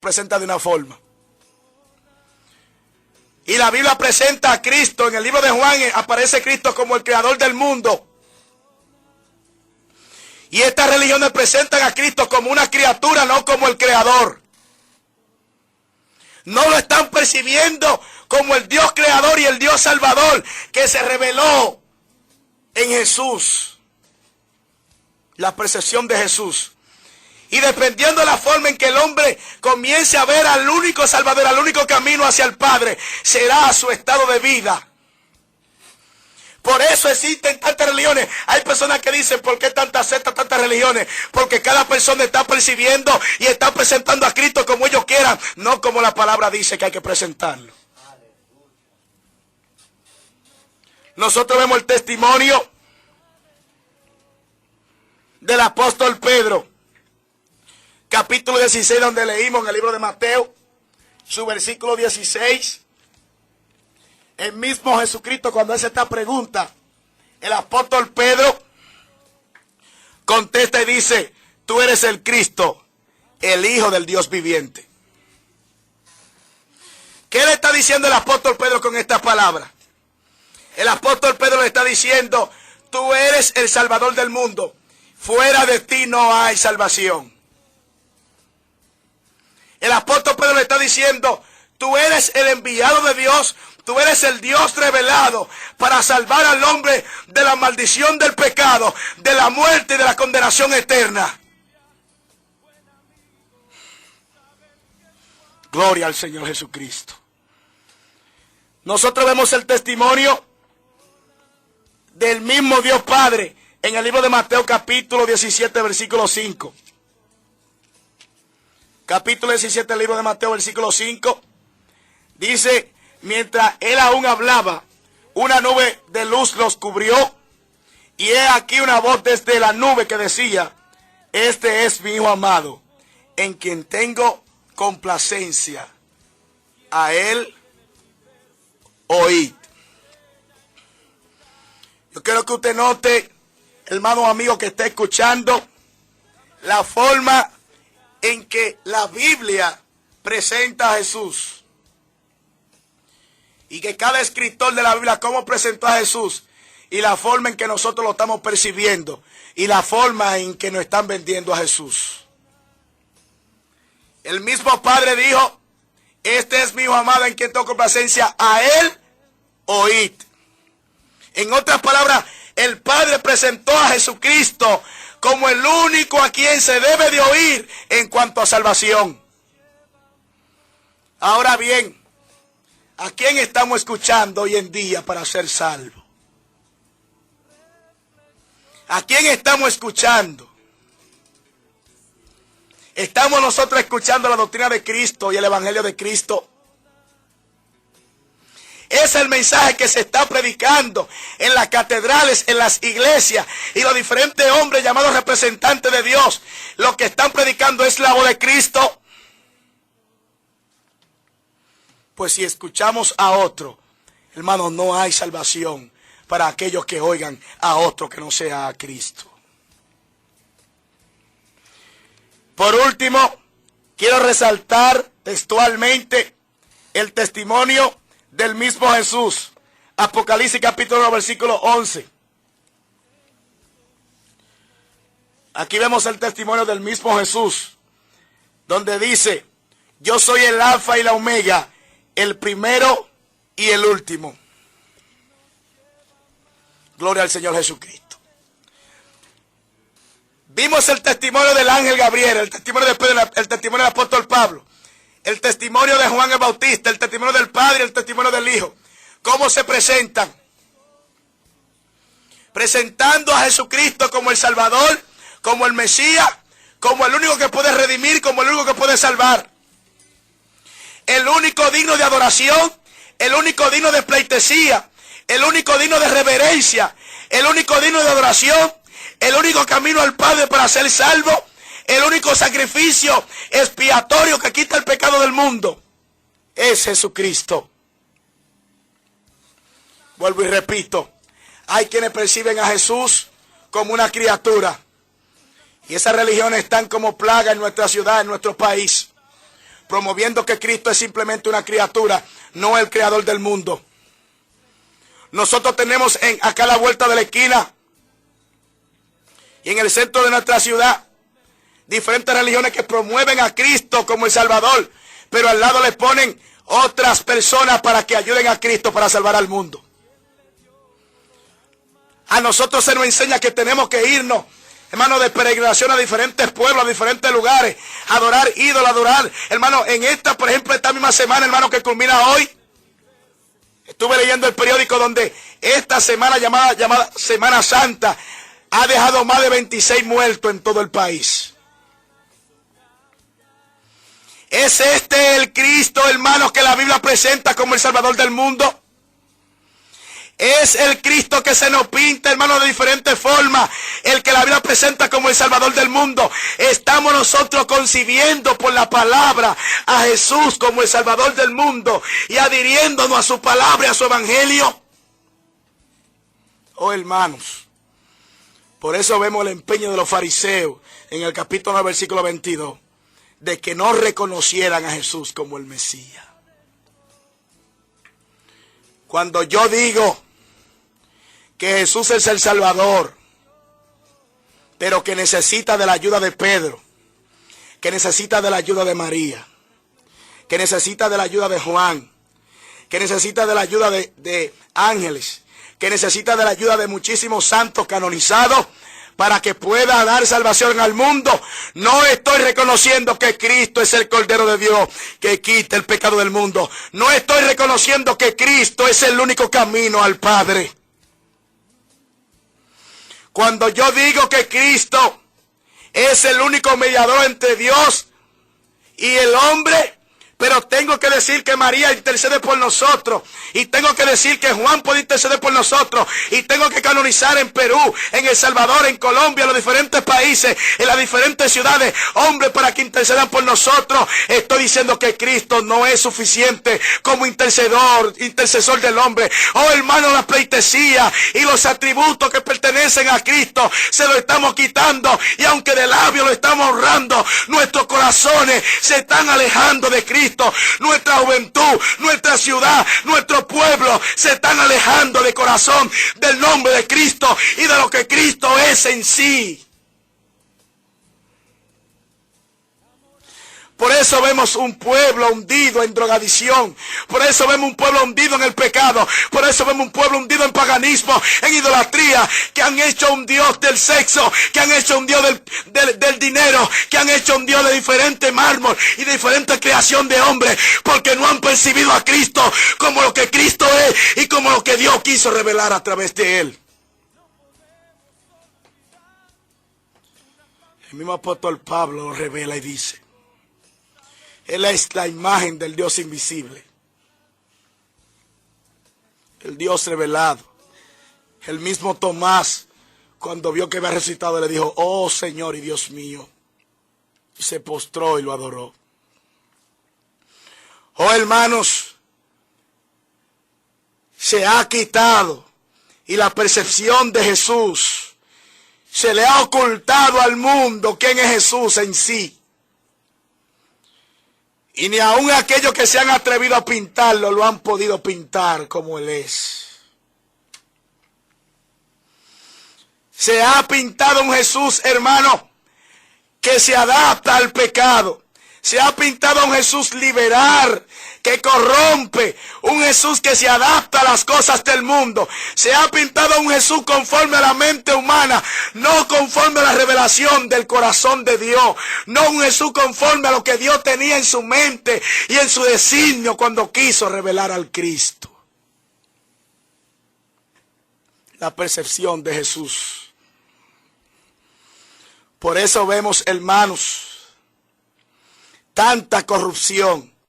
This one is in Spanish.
presenta de una forma. Y la Biblia presenta a Cristo. En el libro de Juan aparece Cristo como el creador del mundo. Y estas religiones presentan a Cristo como una criatura, no como el creador. No lo están percibiendo como el Dios creador y el Dios salvador que se reveló en Jesús. La percepción de Jesús. Y dependiendo de la forma en que el hombre comience a ver al único Salvador, al único camino hacia el Padre, será su estado de vida. Por eso existen tantas religiones. Hay personas que dicen, ¿por qué tantas sectas, tantas religiones? Porque cada persona está percibiendo y está presentando a Cristo como ellos quieran, no como la palabra dice que hay que presentarlo. Nosotros vemos el testimonio del apóstol Pedro. Capítulo 16, donde leímos en el libro de Mateo, su versículo 16. El mismo Jesucristo, cuando hace esta pregunta, el apóstol Pedro contesta y dice, tú eres el Cristo, el Hijo del Dios viviente. ¿Qué le está diciendo el apóstol Pedro con esta palabra? El apóstol Pedro le está diciendo, tú eres el Salvador del mundo, fuera de ti no hay salvación. El apóstol Pedro le está diciendo, tú eres el enviado de Dios, tú eres el Dios revelado para salvar al hombre de la maldición del pecado, de la muerte y de la condenación eterna. Gloria al Señor Jesucristo. Nosotros vemos el testimonio del mismo Dios Padre en el libro de Mateo capítulo 17 versículo 5. Capítulo 17 del libro de Mateo, versículo 5, dice, mientras él aún hablaba, una nube de luz los cubrió, y he aquí una voz desde la nube que decía, este es mi Hijo amado, en quien tengo complacencia, a él oíd. Yo quiero que usted note, hermano amigo que está escuchando, la forma en que la Biblia presenta a Jesús. Y que cada escritor de la Biblia, cómo presentó a Jesús. Y la forma en que nosotros lo estamos percibiendo. Y la forma en que nos están vendiendo a Jesús. El mismo Padre dijo, este es mi Hijo amado en quien tengo complacencia, a él oíd. En otras palabras, el Padre presentó a Jesucristo como el único a quien se debe de oír en cuanto a salvación. Ahora bien, ¿a quién estamos escuchando hoy en día para ser salvos? ¿A quién estamos escuchando? ¿Estamos nosotros escuchando la doctrina de Cristo y el Evangelio de Cristo? Es el mensaje que se está predicando en las catedrales, en las iglesias y los diferentes hombres llamados representantes de Dios. Lo que están predicando es la voz de Cristo. Pues si escuchamos a otro, hermanos, no hay salvación para aquellos que oigan a otro que no sea a Cristo. Por último, quiero resaltar textualmente el testimonio del mismo Jesús. Apocalipsis capítulo 1, versículo 11. Aquí vemos el testimonio del mismo Jesús, donde dice, yo soy el alfa y la omega, el primero y el último. Gloria al Señor Jesucristo. Vimos el testimonio del ángel Gabriel, el testimonio de Pedro, el testimonio del apóstol Pablo, el testimonio de Juan el Bautista, el testimonio del Padre y el testimonio del Hijo. ¿Cómo se presentan? Presentando a Jesucristo como el Salvador, como el Mesías, como el único que puede redimir, como el único que puede salvar. El único digno de adoración, el único digno de pleitesía, el único digno de reverencia, el único digno de adoración, el único camino al Padre para ser salvo, el único sacrificio expiatorio que quita el pecado del mundo es Jesucristo. Vuelvo y repito, hay quienes perciben a Jesús como una criatura. Y esas religiones están como plaga en nuestra ciudad, en nuestro país. promoviendo que Cristo es simplemente una criatura, no el creador del mundo. Nosotros tenemos acá a la vuelta de la esquina y en el centro de nuestra ciudad diferentes religiones que promueven a Cristo como el Salvador, pero al lado le ponen otras personas para que ayuden a Cristo para salvar al mundo. A nosotros se nos enseña que tenemos que irnos, hermano, de peregrinación a diferentes pueblos, a diferentes lugares, adorar ídolos, adorar, hermano, en esta, por ejemplo, esta misma semana, hermano, que culmina hoy, estuve leyendo el periódico donde esta semana llamada Semana Santa ha dejado más de 26 muertos en todo el país. ¿Es este el Cristo, hermanos, que la Biblia presenta como el Salvador del mundo? Es el Cristo que se nos pinta, hermanos, de diferentes formas, el que la Biblia presenta como el Salvador del mundo. Estamos nosotros concibiendo por la palabra a Jesús como el Salvador del mundo y adhiriéndonos a su palabra y a su evangelio. Oh, hermanos, por eso vemos el empeño de los fariseos en el capítulo 9, versículo 22, de que no reconocieran a Jesús como el Mesías. Cuando yo digo que Jesús es el Salvador, pero que necesita de la ayuda de Pedro, que necesita de la ayuda de María, que necesita de la ayuda de Juan, que necesita de la ayuda de ángeles, que necesita de la ayuda de muchísimos santos canonizados para que pueda dar salvación al mundo, no estoy reconociendo que Cristo es el Cordero de Dios que quita el pecado del mundo. No estoy reconociendo que Cristo es el único camino al Padre. Cuando yo digo que Cristo es el único mediador entre Dios y el hombre, pero tengo que decir que María intercede por nosotros, y tengo que decir que Juan puede interceder por nosotros, y tengo que canonizar en Perú, en El Salvador, en Colombia, en los diferentes países, en las diferentes ciudades, hombres para que intercedan por nosotros. Estoy diciendo que Cristo no es suficiente como intercesor del hombre. Oh, hermano, la pleitesía y los atributos que pertenecen a Cristo se lo estamos quitando, y aunque de labios lo estamos honrando, nuestros corazones se están alejando de Cristo. Nuestra juventud, nuestra ciudad, nuestro pueblo se están alejando de corazón del nombre de Cristo y de lo que Cristo es en sí. Por eso vemos un pueblo hundido en drogadicción. Por eso vemos un pueblo hundido en el pecado. Por eso vemos un pueblo hundido en paganismo, en idolatría, que han hecho un Dios del sexo, que han hecho un Dios del dinero, que han hecho un Dios de diferente mármol y de diferente creación de hombres, porque no han percibido a Cristo como lo que Cristo es y como lo que Dios quiso revelar a través de Él. El mismo apóstol Pablo lo revela y dice: Él es la imagen del Dios invisible, el Dios revelado. El mismo Tomás, cuando vio que había resucitado, le dijo: oh Señor y Dios mío. Y se postró y lo adoró. Oh, hermanos, se ha quitado, y la percepción de Jesús se le ha ocultado al mundo quién es Jesús en sí. Y ni aun aquellos que se han atrevido a pintarlo lo han podido pintar como Él es. Se ha pintado un Jesús, hermano, que se adapta al pecado. Se ha pintado a un Jesús liberal, que corrompe. Un Jesús que se adapta a las cosas del mundo. Se ha pintado a un Jesús conforme a la mente humana, no conforme a la revelación del corazón de Dios. No un Jesús conforme a lo que Dios tenía en su mente y en su designio cuando quiso revelar al Cristo. La percepción de Jesús. Por eso vemos, hermanos, tanta corrupción